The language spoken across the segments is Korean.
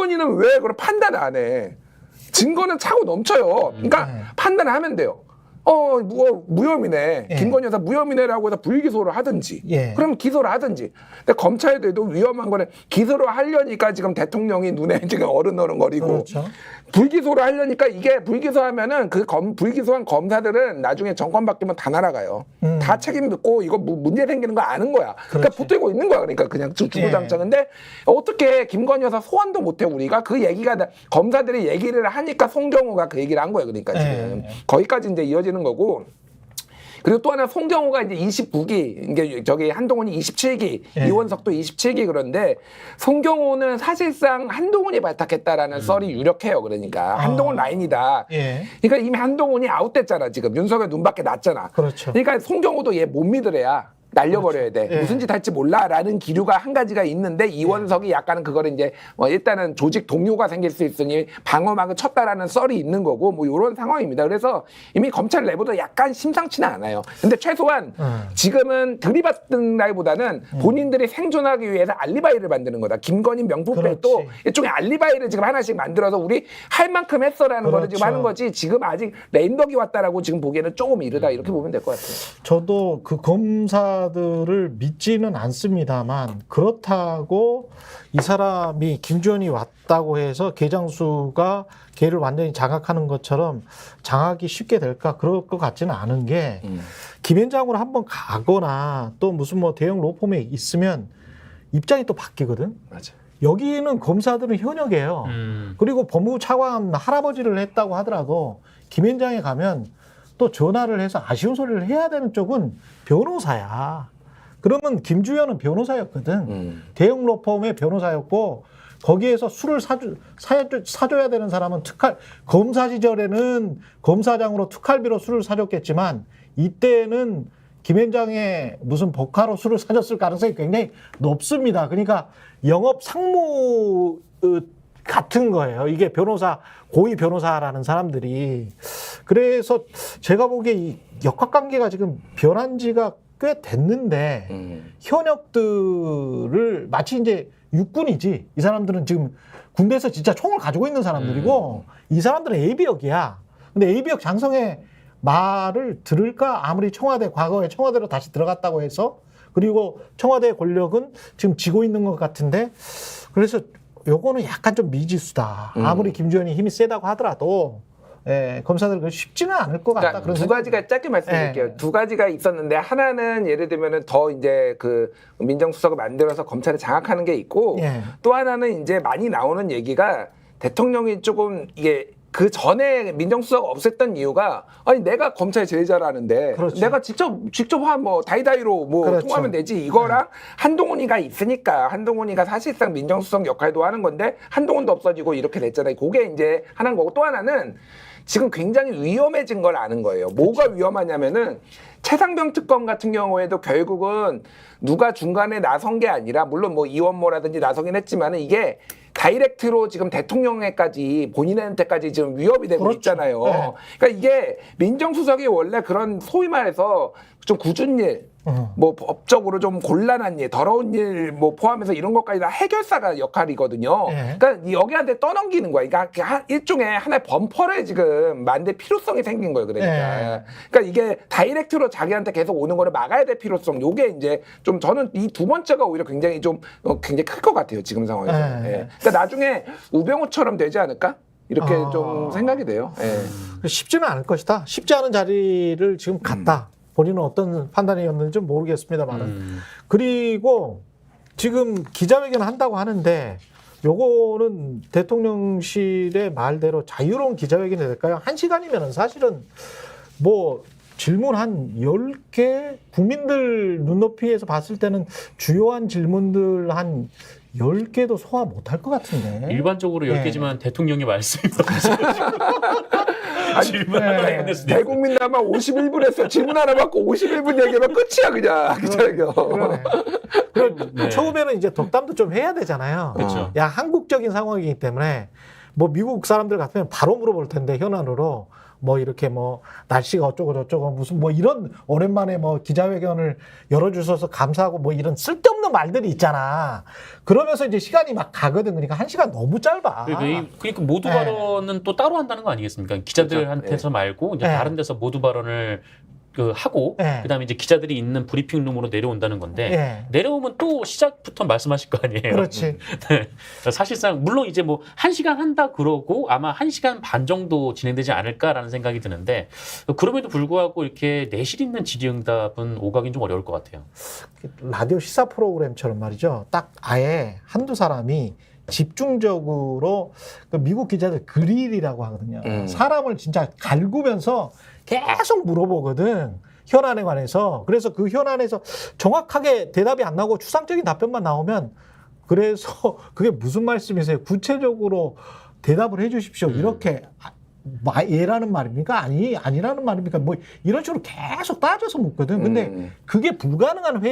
김건희는 왜 그걸 판단을 안 해? 증거는 차고 넘쳐요. 그러니까 판단을 하면 돼요. 무혐의네. 예. 김건희 여사 무혐의네라고 해서 불기소를 하든지. 예. 그럼 기소를 하든지. 근데 검찰에도 위험한 거는 기소를 하려니까 지금 대통령이 눈에 지금 어른거리고. 그렇죠. 불기소를 하려니까 이게 불기소하면은 불기소한 검사들은 나중에 정권 바뀌면 다 날아가요. 다 책임 묻고 이거 문제 생기는 거 아는 거야. 그러니까 그렇지. 붙들고 있는 거야. 그러니까 그냥 주구장창. 근데 어떻게 김건희 여사 소환도 못해 우리가 그 얘기가 검사들이 얘기를 하니까 송정호가 그 얘기를 한 거예요. 그러니까 지금 거기까지 이제 이어지는 거고. 그리고 또 하나 송정호가 이제 29기, 이게 저기 한동훈이 27기, 예. 이원석도 27기 그런데 송정호는 사실상 한동훈이 발탁했다라는 썰이 유력해요. 그러니까 한동훈 라인이다. 예. 그러니까 이미 한동훈이 아웃됐잖아. 지금 윤석열 눈밖에 났잖아. 그렇죠. 그러니까 송정호도 얘 못 믿으래야. 날려버려야 돼. 예. 무슨 짓 할지 몰라라는 기류가 한 가지가 있는데 이원석이 약간은 그거를 이제 일단은 조직 동요가 생길 수 있으니 방어막을 쳤다라는 썰이 있는 거고 뭐 이런 상황입니다. 그래서 이미 검찰 내부도 약간 심상치는 않아요. 근데 최소한 지금은 들이받는 날보다는 본인들이 생존하기 위해서 알리바이를 만드는 거다. 김건희 명품백도 그렇지. 일종의 알리바이를 지금 하나씩 만들어서 우리 할 만큼 했어라는 거를 지금 그렇죠. 하는 거지. 지금 아직 레임덕이 왔다라고 지금 보기에는 조금 이르다 이렇게 보면 될 것 같아요. 저도 그 검사들을 믿지는 않습니다만 그렇다고 이 사람이 김주현이 왔다고 해서 개장수가 걔를 완전히 장악하는 것처럼 장악이 쉽게 될까 그럴 것 같지는 않은 게 김현장으로 한번 가거나 또 무슨 뭐 대형 로펌에 있으면 입장이 또 바뀌거든. 맞아. 여기는 검사들은 현역이에요. 그리고 법무부 차관 할아버지를 했다고 하더라도 김현장에 가면 또 전화를 해서 아쉬운 소리를 해야 되는 쪽은 변호사야. 그러면 김주현은 변호사였거든. 대형 로펌의 변호사였고 거기에서 술을 사줘야 되는 사람은 검사 시절에는 검사장으로 특활비로 술을 사줬겠지만 이때는 김현장의 무슨 복화로 술을 사줬을 가능성이 굉장히 높습니다. 그러니까 영업 상무 같은 거예요. 이게 변호사, 고위 변호사라는 사람들이. 그래서 제가 보기에 이 역학관계가 지금 변한 지가 꽤 됐는데 현역들을 마치 이제 육군이지. 이 사람들은 지금 군대에서 진짜 총을 가지고 있는 사람들이고 이 사람들은 예비역이야. 근데 예비역 장성의 말을 들을까? 아무리 과거에 청와대로 다시 들어갔다고 해서 그리고 청와대 권력은 지금 지고 있는 것 같은데 그래서 요거는 약간 좀 미지수다. 아무리 김주현이 힘이 세다고 하더라도 검사들은 쉽지는 않을 것 같다. 그러니까 두 가지가 짧게 말씀드릴게요. 두 가지가 있었는데 하나는 예를 들면은 더 이제 그 민정수석을 만들어서 검찰을 장악하는 게 있고 또 하나는 이제 많이 나오는 얘기가 대통령이 조금 이게 그 전에 민정수석 없앴던 이유가 아니 내가 검찰 제일 잘하는데 그렇죠. 내가 직접 뭐 다이다이로 뭐 그렇죠. 통하면 되지 이거랑 한동훈이가 있으니까 한동훈이가 사실상 민정수석 역할도 하는 건데 한동훈도 없어지고 이렇게 됐잖아요. 그게 이제 하나인 거고 또 하나는 지금 굉장히 위험해진 걸 아는 거예요. 뭐가 위험하냐면은 최상병 특검 같은 경우에도 결국은 누가 중간에 나선 게 아니라 물론 뭐 이원모라든지 나서긴 했지만은 이게 다이렉트로 지금 대통령에까지 본인한테까지 지금 위협이 되고 그렇죠. 있잖아요. 그러니까 이게 민정수석이 원래 그런 소위 말해서 좀 굳은 일, 뭐 법적으로 좀 곤란한 일, 더러운 일 뭐 포함해서 이런 것까지 다 해결사가 역할이거든요. 그러니까 여기한테 떠넘기는 거야. 그러니까 일종의 하나의 범퍼를 지금 만들 필요성이 생긴 거예요. 그러니까 이게 다이렉트로 자기한테 계속 오는 거를 막아야 될 필요성. 요게 이제 좀 저는 이 두 번째가 오히려 굉장히 좀 굉장히 클 것 같아요. 지금 상황에서. 그러니까 나중에 우병우처럼 되지 않을까? 이렇게 좀 생각이 돼요. 쉽지는 않을 것이다. 쉽지 않은 자리를 지금 갔다. 본인은 어떤 판단이었는지 모르겠습니다만. 그리고 지금 기자회견을 한다고 하는데 요거는 대통령실의 말대로 자유로운 기자회견이 될까요? 1시간이면 사실은 뭐 질문 한 10개? 국민들 눈높이에서 봤을 때는 주요한 질문들 한 10개도 소화 못할 것 같은데. 일반적으로 10개지만 대통령의 말씀이 질문 하나 끝냈어요. 대국민 남아 51분 했어. 질문 하나 받고 51분 얘기하면 끝이야 그냥. 그러네. 처음에는 이제 덕담도 좀 해야 되잖아요. 그렇죠. 야, 한국적인 상황이기 때문에 뭐 미국 사람들 같으면 바로 물어볼 텐데 현안으로 뭐 이렇게 뭐 날씨가 어쩌고 저쩌고 무슨 뭐 이런 오랜만에 뭐 기자회견을 열어주셔서 감사하고 뭐 이런 쓸데없는 말들이 있잖아. 그러면서 이제 시간이 막 가거든. 그러니까 1시간 너무 짧아. 그러니까 모두 네. 발언은 또 따로 한다는 거 아니겠습니까? 기자들한테서 그렇죠. 말고 이제 네. 다른 데서 모두 발언을 하고 네. 그다음에 이제 기자들이 있는 브리핑룸으로 내려온다는 건데 네. 내려오면 또 시작부터 말씀하실 거 아니에요. 그렇지. 네. 사실상 물론 이제 뭐 1시간 한다 그러고 아마 1시간 반 정도 진행되지 않을까라는 생각이 드는데 그럼에도 불구하고 이렇게 내실 있는 질의응답은 오가긴 좀 어려울 것 같아요. 라디오 시사 프로그램처럼 말이죠. 딱 아예 한두 사람이 집중적으로 그 미국 기자들 그릴이라고 하거든요. 사람을 진짜 갈구면서 계속 물어보거든. 현안에 관해서. 그래서 그 현안에서 정확하게 대답이 안 나오고 추상적인 답변만 나오면 그래서 그게 무슨 말씀이세요? 구체적으로 대답을 해 주십시오. 이렇게 예라는 말입니까? 아니라는 말입니까? 뭐 이런 식으로 계속 따져서 묻거든. 근데 그게 불가능한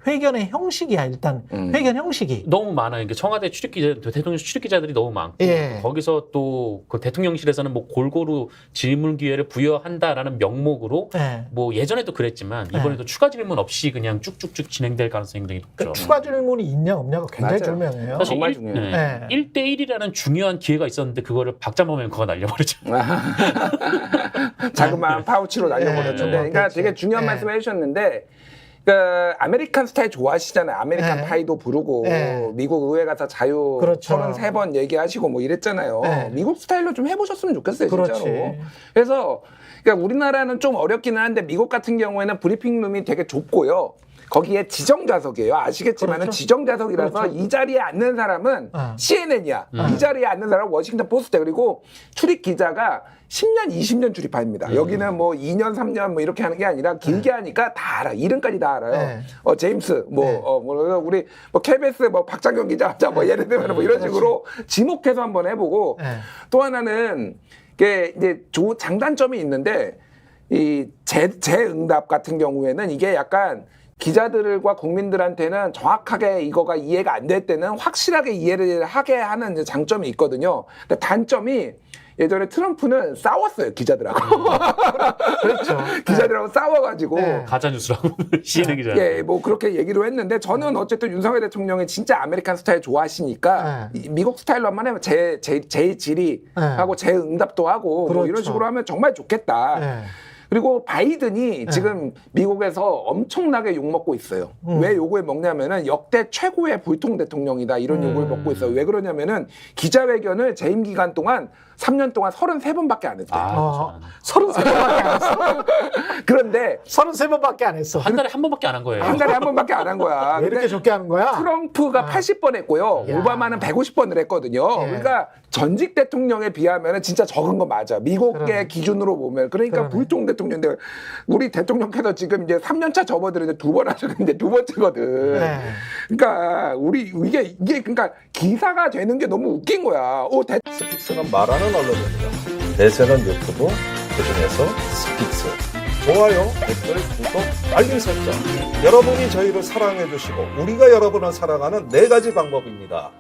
회견의 형식이야. 일단 회견 형식이. 너무 많아요. 그러니까 청와대 출입기자, 대통령 출입기자들이 너무 많고 예. 거기서 또 그 대통령실에서는 뭐 골고루 질문 기회를 부여한다라는 명목으로 예. 뭐 예전에도 그랬지만 이번에도 추가 질문 없이 그냥 쭉쭉쭉 진행될 가능성이 굉장히 높죠. 그 추가 질문이 있냐 없냐가 굉장히 맞아요. 절명해요. 사실 정말 중요해요. 네. 1대1이라는 중요한 기회가 있었는데 그거를 박장범 앵커가 날려버리죠. 자그마한 파우치로 날려버렸는데, 네, 그러니까 그렇지. 되게 중요한 네. 말씀을 해주셨는데, 그러니까 아메리칸 스타일 좋아하시잖아요. 아메리칸 네. 파이도 부르고 네. 미국 의회 가서 자유 그렇죠. 33번 얘기하시고 뭐 이랬잖아요. 네. 미국 스타일로 좀 해보셨으면 좋겠어요, 그렇지. 진짜로. 그래서 그러니까 우리나라는 좀 어렵기는 한데 미국 같은 경우에는 브리핑룸이 되게 좁고요. 거기에 지정 좌석이에요. 아시겠지만 그렇죠. 지정 좌석이라서 그렇죠. 이 자리에 앉는 사람은 CNN이야. 이 자리에 앉는 사람은 워싱턴 포스트. 그리고 출입 기자가 10년, 20년 출입합니다. 여기는 뭐 2년, 3년 뭐 이렇게 하는 게 아니라 길게 하니까 다 알아. 이름까지 다 알아요. 네. 제임스, 네. 우리 뭐 KBS 뭐 박장경 기자 하자 뭐 예를 들면 뭐 이런 식으로 지목해서 한번 해보고 네. 또 하나는 이게 이제 장단점이 있는데 이 재응답 같은 경우에는 이게 약간 기자들과 국민들한테는 정확하게 이거가 이해가 안 될 때는 확실하게 이해를 하게 하는 이제 장점이 있거든요. 근데 단점이 예전에 트럼프는 싸웠어요, 기자들하고. 그렇죠. 기자들하고 싸워가지고. 네. 가짜 뉴스라고 CNN 기자. 예, 뭐 그렇게 얘기로 했는데 저는 어쨌든 윤석열 대통령이 진짜 아메리칸 스타일 좋아하시니까 이 미국 스타일로 한번 하면 제 질의 네. 하고 제 응답도 하고 뭐 이런 그렇죠. 식으로 하면 정말 좋겠다. 네. 그리고 바이든이 지금 미국에서 엄청나게 욕먹고 있어요. 왜 욕을 먹냐면은 역대 최고의 불통 대통령이다 이런 욕을 먹고 있어요. 왜 그러냐면은 기자회견을 재임 기간 동안 3년 동안 33번밖에 안 했대요. 아, 33번밖에 안 했어. 그런데 33번밖에 안 했어. 한 달에 한 번밖에 안 한 거예요. 한 달에 한 번밖에 안 한 거야. 왜 이렇게 근데 좋게 하는 거야? 트럼프가 80번 했고요. 야. 오바마는 150번을 했거든요. 예. 그러니까 전직 대통령에 비하면 진짜 적은 거 맞아. 미국의 그러네. 기준으로 보면. 그러니까 그러네. 불통 대통령인데 우리 대통령께서 지금 이제 3년차 접어들는데 2번 하셨는데 2번째거든. 네. 그러니까 이게 그러니까 기사가 되는 게 너무 웃긴 거야. 스픽스는 말하는 언론입니다. 대세는 유튜브, 그중에서 스픽스. 좋아요, 댓글, 구독, 알림 설정. 여러분이 저희를 사랑해 주시고 우리가 여러분을 사랑하는 4가지 방법입니다.